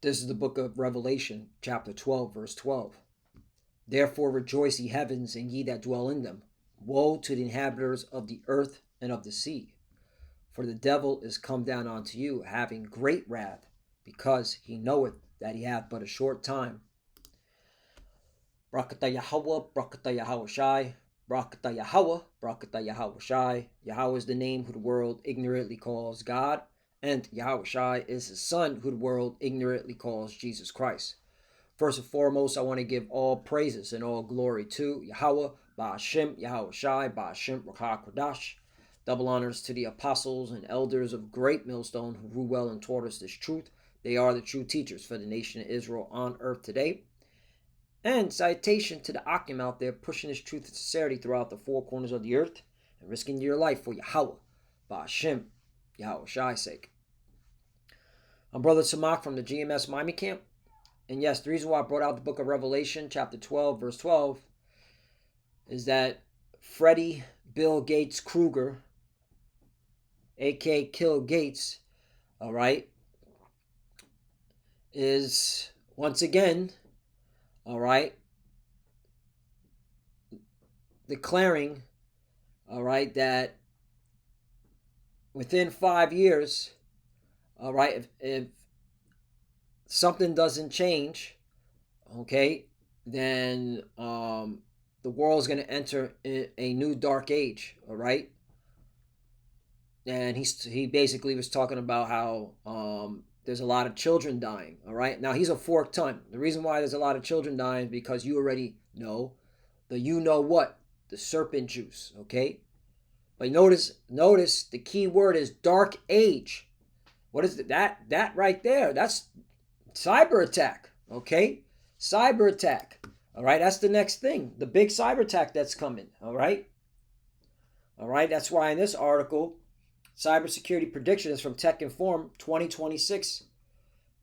This is the book of Revelation, chapter 12, verse 12. Therefore rejoice, ye heavens, and ye that dwell in them. Woe to the inhabitants of the earth and of the sea. For the devil is come down unto you, having great wrath, because he knoweth that he hath but a short time. Brakata Yahweh, Brakata Yahweh Shai, Brakata Yahweh, Brakata Yahweh Shai. Yahweh is the name who the world ignorantly calls God, and Yahweh Shai is his son who the world ignorantly calls Jesus Christ. First and foremost, I want to give all praises and all glory to Yahweh, Ba'ashem, Yahweh Shai, Ba'ashem, Rakah Kodash. Double honors to the apostles and elders of Great Millstone who grew well and taught us this truth. They are the true teachers for the nation of Israel on earth today. And citation to the Akim out there pushing this truth and sincerity throughout the four corners of the earth and risking your life for Yahweh, Ba'ashem, Yahweh Shai's sake. I'm Brother Samak from the GMS Miami Camp. And yes, the reason why I brought out the book of Revelation, chapter 12, verse 12, is that Freddie Bill Gates Kruger, a.k.a. Kill Gates, all right, is once again, all right, declaring, all right, that within 5 years, all right, if something doesn't change, okay, then the world is going to enter a new dark age, all right? And he basically was talking about how there's a lot of children dying, all right? Now, he's a forked tongue. The reason why there's a lot of children dying is because you already know the you-know-what, the serpent juice, okay? But notice the key word is dark age. What is it? That right there, that's cyber attack, okay? Cyber attack, all right? That's the next thing, the big cyber attack that's coming, all right? All right, that's why in this article, cybersecurity prediction is from Tech Inform 2026,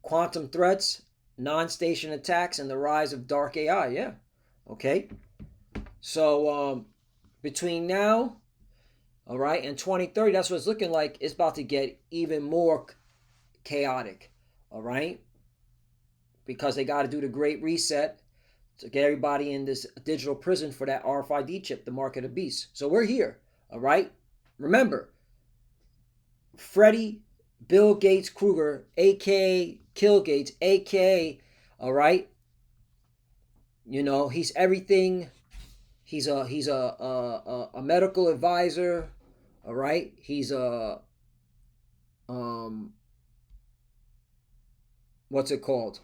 quantum threats, non-station attacks, and the rise of dark AI, yeah, okay? So between now, all right, and 2030, that's what it's looking like. It's about to get even more chaotic, all right? Because they got to do the great reset to get everybody in this digital prison for that RFID chip, the mark of the beast. So we're here, all right? Remember, Freddie Bill Gates Kruger, a.k.a. Kill Gates, a.k.a., all right? You know, he's everything. He's a medical advisor, all right? He's a, what's it called?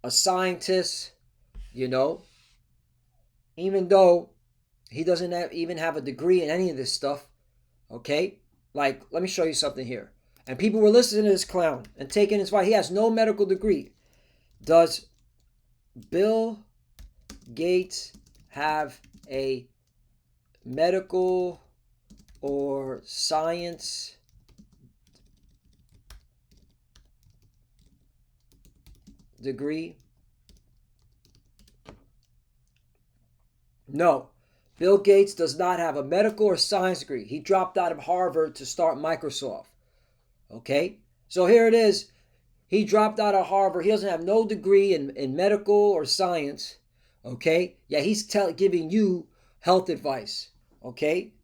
A scientist, you know, even though he doesn't even have a degree in any of this stuff, okay? Like, let me show you something here. And people were listening to this clown and taking his advice. He has no medical degree. Does Bill Gates have a medical or science degree? No. Bill Gates does not have a medical or science degree. He dropped out of Harvard to start Microsoft. Okay? So here it is. He dropped out of Harvard. He doesn't have no degree in medical or science. Okay? Yeah, he's giving you health advice. Okay?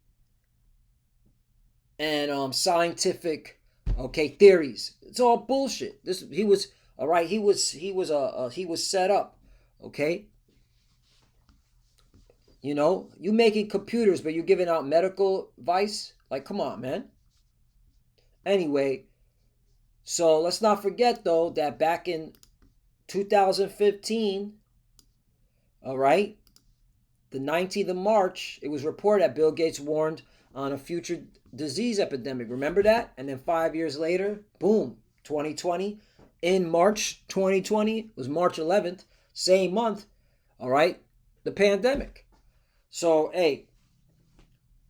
And scientific, okay, theories. It's all bullshit. He was all right. He was set up. Okay. You know, you making computers, but you're giving out medical advice. Like, come on, man. Anyway, so let's not forget though that back in 2015, all right, the 19th of March, it was reported that Bill Gates warned on a future disease epidemic. Remember that? And then 5 years later, boom, 2020. In March 2020, was March 11th, same month, all right, the pandemic. So, hey,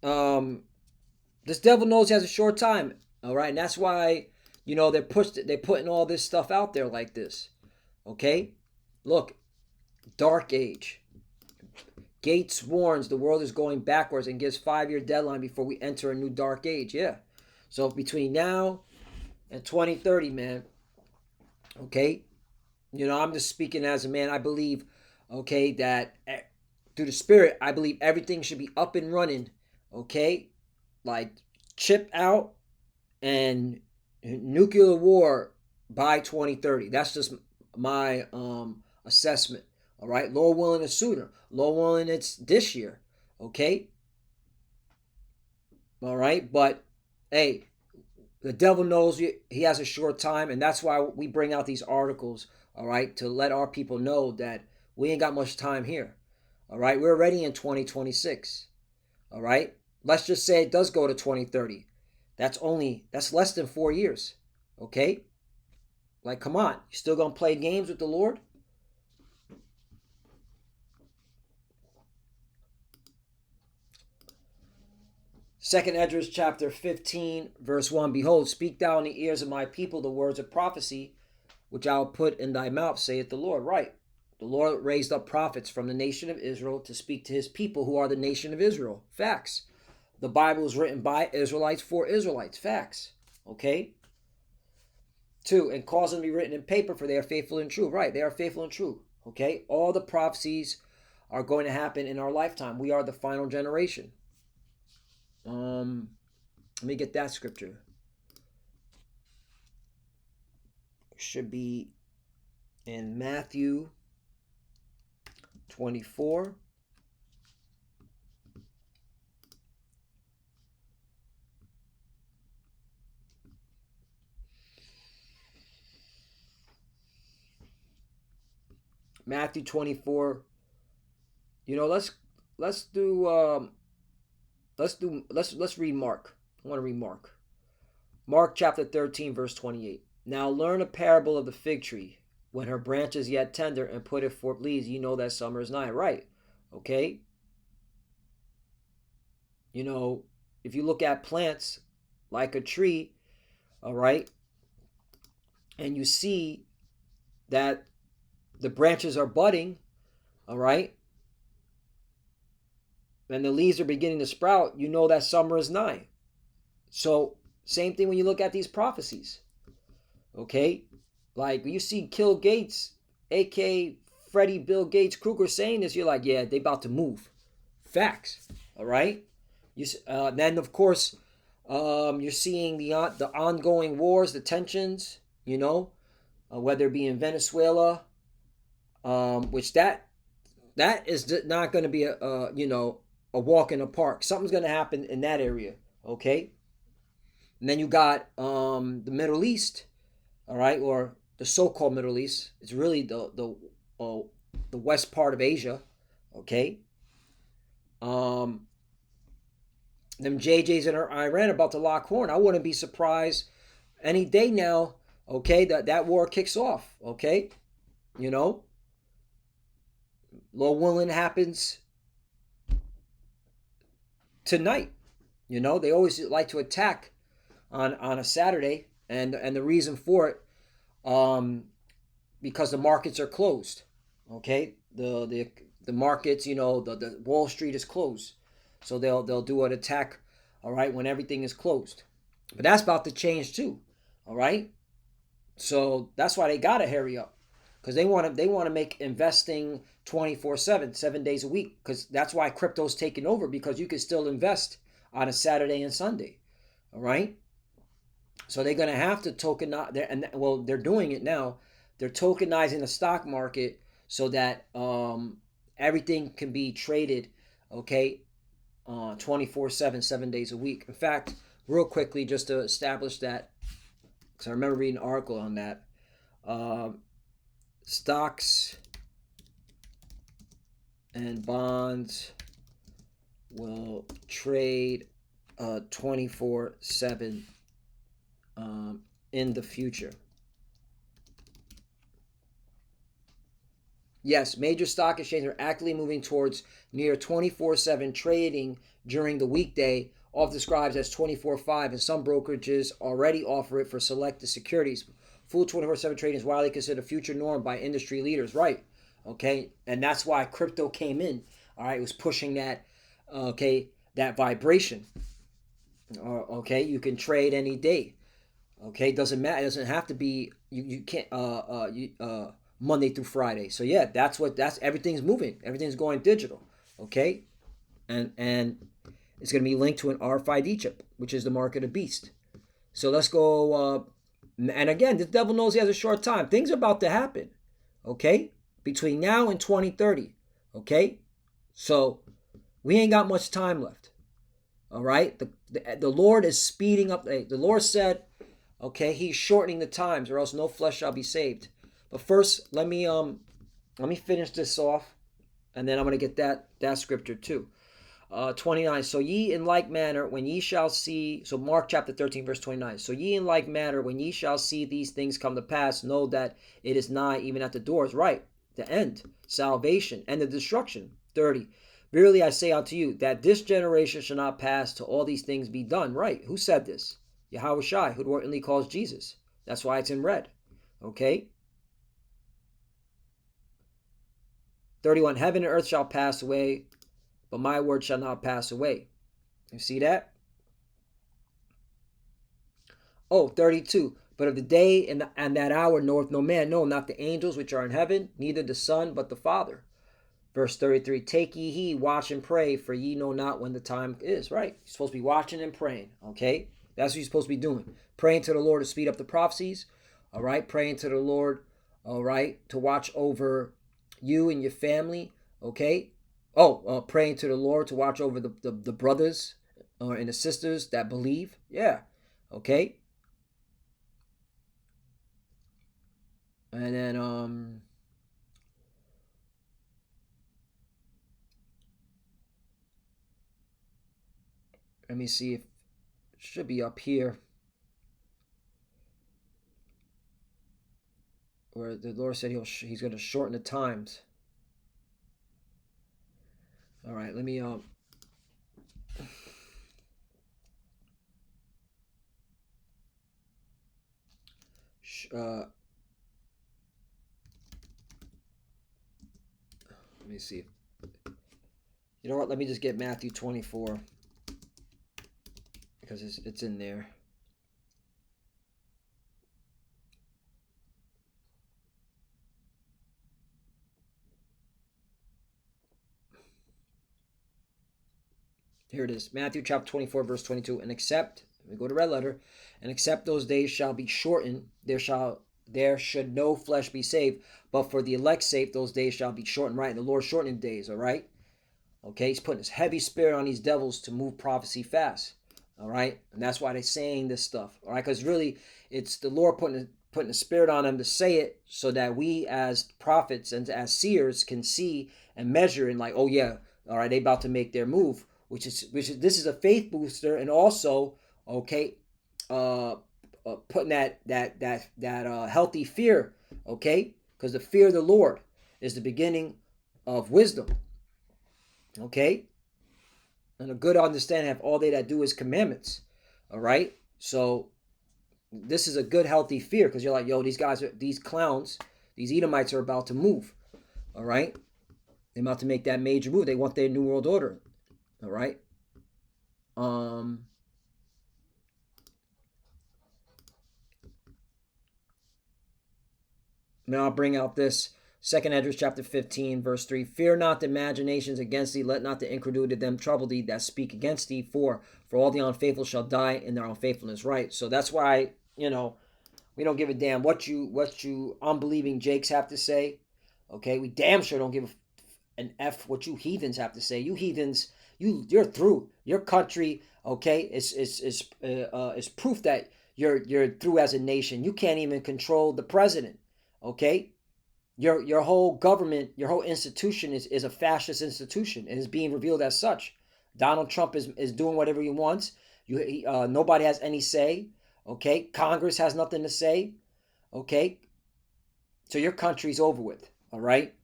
this devil knows he has a short time, all right? And that's why, you know, they're putting all this stuff out there like this, okay? Look, dark age. Gates warns the world is going backwards and gives 5-year deadline before we enter a new dark age. Yeah. So between now and 2030, man, okay, I'm just speaking as a man. I believe, okay, that through the spirit, I believe everything should be up and running, okay, like chip out and nuclear war by 2030. That's just my assessment. All right, Lord willing, it's sooner. Lord willing, it's this year. Okay, all right, but hey, the devil knows he has a short time, and that's why we bring out these articles. All right, to let our people know that we ain't got much time here. All right, we're already in 2026. All right, let's just say it does go to 2030. That's less than 4 years. Okay, like come on, you still gonna play games with the Lord? Second Esdras chapter 15, verse 1. Behold, speak thou in the ears of my people the words of prophecy, which I will put in thy mouth, saith the Lord. Right. The Lord raised up prophets from the nation of Israel to speak to his people who are the nation of Israel. Facts. The Bible is written by Israelites for Israelites. Facts. Okay. 2. And cause them to be written in paper, for they are faithful and true. Right. They are faithful and true. Okay. All the prophecies are going to happen in our lifetime. We are the final generation. Let me get that scripture. Should be in Matthew 24. Matthew 24. Let's do let's read Mark. I want to read Mark. Mark chapter 13, verse 28. Now learn a parable of the fig tree. When her branch is yet tender and put it forth leaves, you know that summer is nigh. Right. Okay. If you look at plants like a tree, all right, and you see that the branches are budding, all right, and the leaves are beginning to sprout, you know that summer is nigh. So, same thing when you look at these prophecies, okay? Like, you see Bill Gates, a.k.a. Freddie Bill Gates Kruger saying this, you're like, yeah, they about to move. Facts, all right? Then, of course, you're seeing the ongoing wars, the tensions, whether it be in Venezuela, which that is not going to be a walk in the park. Something's going to happen in that area, okay? And then you got the Middle East, all right, or the so-called Middle East. It's really the west part of Asia, okay? Them JJs in Iran about to lock horn. I wouldn't be surprised any day now, okay, that war kicks off, okay? Lord willing happens tonight. They always like to attack on a Saturday, and the reason for it, because the markets are closed. Okay, the markets, the Wall Street is closed, so they'll do an attack, all right, when everything is closed. But that's about to change too, all right. So that's why they gotta hurry up, because they want to make investing 24/7, 7 days a week, because that's why crypto's taking over, because you can still invest on a Saturday and Sunday, all right. So they're going to have to tokenize, they're doing it now. They're tokenizing the stock market so that everything can be traded, okay, 24/7, 7 days a week. In fact, real quickly, just to establish that, because I remember reading an article on that, stocks and bonds will trade 24/7 in the future. Yes, major stock exchanges are actively moving towards near 24/7 trading during the weekday, often described as 24/5, and some brokerages already offer it for selected securities. Full 24/7 trading is widely considered a future norm by industry leaders, right? Okay, and that's why crypto came in. All right, it was pushing that, okay, that vibration. Okay, you can trade any day. Okay, doesn't matter. It doesn't have to be. You can't. Monday through Friday. So yeah, that's everything's moving. Everything's going digital. Okay, and it's going to be linked to an RFID chip, which is the mark of the beast. So let's go. And again, the devil knows he has a short time. Things are about to happen. Okay, between now and 2030. Okay, so we ain't got much time left. All right, the Lord is speeding up. The Lord said, okay, He's shortening the times, or else no flesh shall be saved. But first, let me finish this off, and then I'm gonna get that scripture too. 29. So ye in like manner, when ye shall see, so Mark chapter 13, verse 29. So ye in like manner, when ye shall see these things come to pass, know that it is nigh, even at the doors, right? The end, salvation, and the destruction. 30. Verily I say unto you, that this generation shall not pass till all these things be done. Right? Who said this? Yahweh Shai, who inwardly calls Jesus. That's why it's in red. Okay? 31. Heaven and earth shall pass away, but my word shall not pass away. You see that? Oh, 32. But of the day and that hour knoweth no man, no, not the angels which are in heaven, neither the Son, but the Father. Verse 33, take ye heed, watch and pray, for ye know not when the time is. Right. You're supposed to be watching and praying. Okay. That's what you're supposed to be doing. Praying to the Lord to speed up the prophecies. All right. Praying to the Lord. All right. To watch over you and your family. Okay. Oh, praying to the Lord to watch over the brothers and the sisters that believe. Yeah. Okay. And then, let me see if it should be up here where the Lord said He's going to shorten the times. All right, let me let me see. You know what? Let me just get Matthew 24 because it's in there. Here it is. Matthew chapter 24, verse 22. And except, let me go to red letter, and except those days shall be shortened, there should no flesh be saved, but for the elect's sake, those days shall be shortened. Right? And the Lord shortening days, all right? Okay, He's putting His heavy spirit on these devils to move prophecy fast. All right? And that's why they're saying this stuff. All right? Because really, it's the Lord putting the spirit on them to say it so that we as prophets and as seers can see and measure and like, oh yeah, all right, they about to make their move, which is this is a faith booster, and also okay, putting that healthy fear, okay, because the fear of the Lord is the beginning of wisdom, okay, and a good understanding of all they that do His commandments, all right. So this is a good healthy fear because you're like, yo, these clowns, these Edomites are about to move, all right. They're about to make that major move. They want their new world order, all right. Now I'll bring out this 2nd Esdras chapter 15, verse 3. Fear not the imaginations against thee, let not the incredulity of them trouble thee that speak against thee, for all the unfaithful shall die in their unfaithfulness. Right. So that's why, we don't give a damn what you unbelieving Jakes have to say. Okay, we damn sure don't give an F what you heathens have to say. You heathens, you're through. Your country, okay, is proof that you're through as a nation. You can't even control the president. Okay, your whole government, your whole institution is a fascist institution and is being revealed as such. Donald Trump is doing whatever he wants. Nobody has any say. Okay, Congress has nothing to say. Okay, so your country's over with. All right,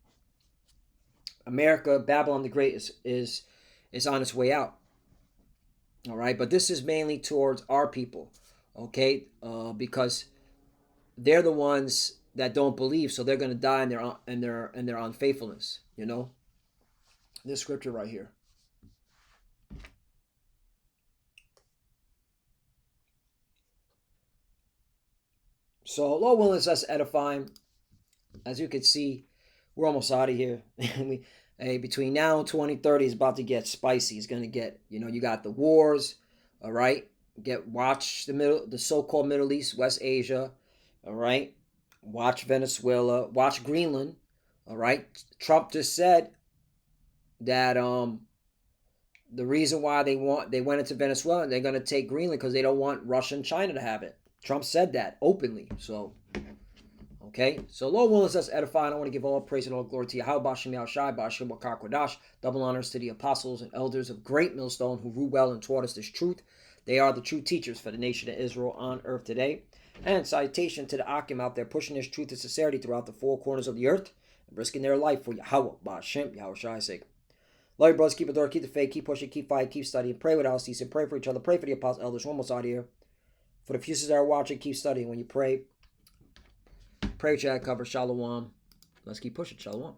America, Babylon the Great is on its way out. All right, but this is mainly towards our people. Okay, because they're the ones that don't believe, so they're going to die in their unfaithfulness. This scripture right here. So Lord willing, let's edifying. as you can see, we're almost out of here. Hey, between now and 2030 is about to get spicy. It's gonna get, you got the wars, all right. Watch the so-called Middle East, West Asia, all right. Watch Venezuela, watch Greenland, all right. Trump just said that the reason why they went into Venezuela and they're gonna take Greenland because they don't want Russia and China to have it. Trump said that openly. So okay, so Lord willing, us edify. And I want to give all praise and all glory to Yahweh Bashim Yahushai Bashim Wakakwadash. Double honors to the apostles and elders of Great Millstone who ruled well and taught us this truth. They are the true teachers for the nation of Israel on earth today. And salutation to the Akim out there pushing this truth and sincerity throughout the four corners of the earth and risking their life for Yahweh Bashim Yahushai's sake. Love you, brothers. Keep it door, keep the faith, keep pushing, keep fighting, keep studying. Pray without ceasing. Pray for each other. Pray for the apostles, elders. We're almost out here. For the few that are watching, keep studying. When you pray, pray what you had covered. Shalom. Let's keep pushing. Shalom.